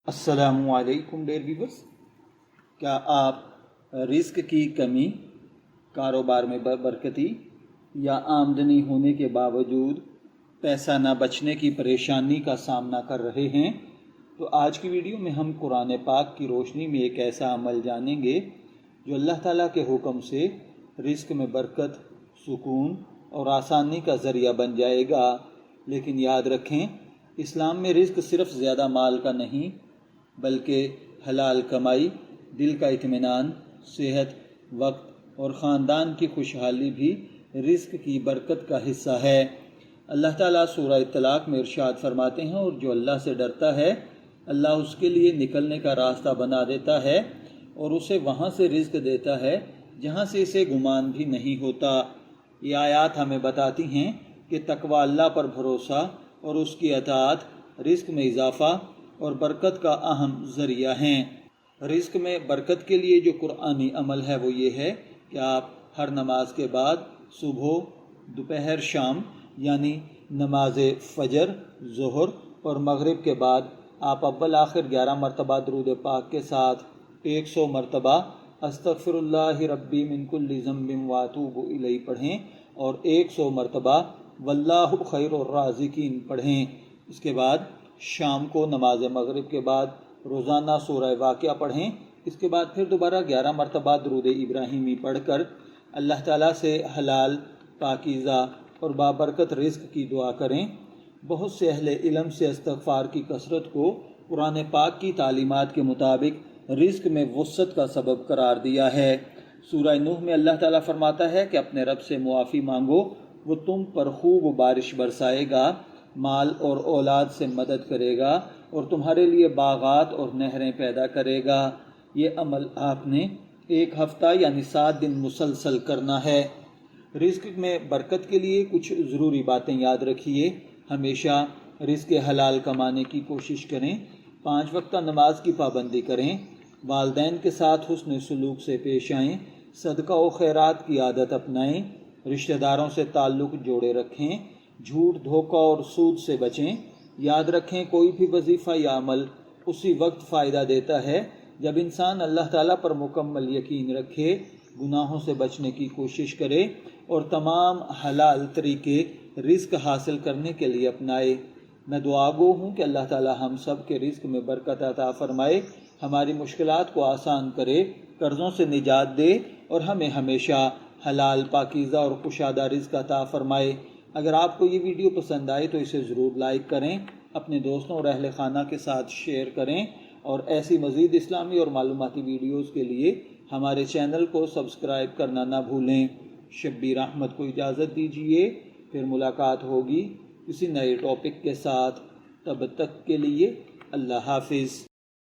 السلام علیکم dear viewers, کیا آپ رزق کی کمی، کاروبار میں برکتی یا آمدنی ہونے کے باوجود پیسہ نہ بچنے کی پریشانی کا سامنا کر رہے ہیں؟ تو آج کی ویڈیو میں ہم قرآن پاک کی روشنی میں ایک ایسا عمل جانیں گے جو اللہ تعالیٰ کے حکم سے رزق میں برکت، سکون اور آسانی کا ذریعہ بن جائے گا۔ لیکن یاد رکھیں، اسلام میں رزق صرف زیادہ مال کا نہیں بلکہ حلال کمائی، دل کا اطمینان، صحت، وقت اور خاندان کی خوشحالی بھی رزق کی برکت کا حصہ ہے۔ اللہ تعالیٰ سورہ طلاق میں ارشاد فرماتے ہیں، اور جو اللہ سے ڈرتا ہے اللہ اس کے لیے نکلنے کا راستہ بنا دیتا ہے اور اسے وہاں سے رزق دیتا ہے جہاں سے اسے گمان بھی نہیں ہوتا۔ یہ آیات ہمیں بتاتی ہیں کہ تقوی اللہ پر بھروسہ اور اس کی اطاعت رزق میں اضافہ اور برکت کا اہم ذریعہ ہیں۔ رزق میں برکت کے لیے جو قرآنی عمل ہے وہ یہ ہے کہ آپ ہر نماز کے بعد صبح، دوپہر، شام یعنی نماز فجر، ظہر اور مغرب کے بعد آپ اول آخر 11 مرتبہ درود پاک کے ساتھ 100 مرتبہ استغفر اللہ ربی من کل ذنب واتوب الیہ پڑھیں اور 100 مرتبہ واللہ خیر الرازقین پڑھیں۔ اس کے بعد شام کو نماز مغرب کے بعد روزانہ سورہ واقعہ پڑھیں۔ اس کے بعد پھر دوبارہ 11 مرتبہ درود ابراہیمی پڑھ کر اللہ تعالیٰ سے حلال، پاکیزہ اور بابرکت رزق کی دعا کریں۔ بہت سے اہل علم سے استغفار کی کثرت کو قرآن پاک کی تعلیمات کے مطابق رزق میں وسعت کا سبب قرار دیا ہے۔ سورہ نوح میں اللہ تعالیٰ فرماتا ہے کہ اپنے رب سے معافی مانگو، وہ تم پر خوب بارش برسائے گا، مال اور اولاد سے مدد کرے گا اور تمہارے لیے باغات اور نہریں پیدا کرے گا۔ یہ عمل آپ نے 1 ہفتہ یعنی 7 دن مسلسل کرنا ہے۔ رزق میں برکت کے لیے کچھ ضروری باتیں یاد رکھیے۔ ہمیشہ رزق حلال کمانے کی کوشش کریں، 5 وقتہ نماز کی پابندی کریں، والدین کے ساتھ حسن سلوک سے پیش آئیں، صدقہ و خیرات کی عادت اپنائیں، رشتہ داروں سے تعلق جوڑے رکھیں، جھوٹ، دھوکہ اور سود سے بچیں۔ یاد رکھیں، کوئی بھی وظیفہ یا عمل اسی وقت فائدہ دیتا ہے جب انسان اللہ تعالیٰ پر مکمل یقین رکھے، گناہوں سے بچنے کی کوشش کرے اور تمام حلال طریقے رزق حاصل کرنے کے لیے اپنائے۔ میں دعا گو ہوں کہ اللہ تعالیٰ ہم سب کے رزق میں برکت عطا فرمائے، ہماری مشکلات کو آسان کرے، قرضوں سے نجات دے اور ہمیں ہمیشہ حلال، پاکیزہ اور کشادہ رزق عطا فرمائے۔ اگر آپ کو یہ ویڈیو پسند آئے تو اسے ضرور لائک کریں، اپنے دوستوں اور اہل خانہ کے ساتھ شیئر کریں اور ایسی مزید اسلامی اور معلوماتی ویڈیوز کے لیے ہمارے چینل کو سبسکرائب کرنا نہ بھولیں۔ شبیر احمد کو اجازت دیجیے، پھر ملاقات ہوگی کسی نئے ٹاپک کے ساتھ۔ تب تک کے لیے اللہ حافظ۔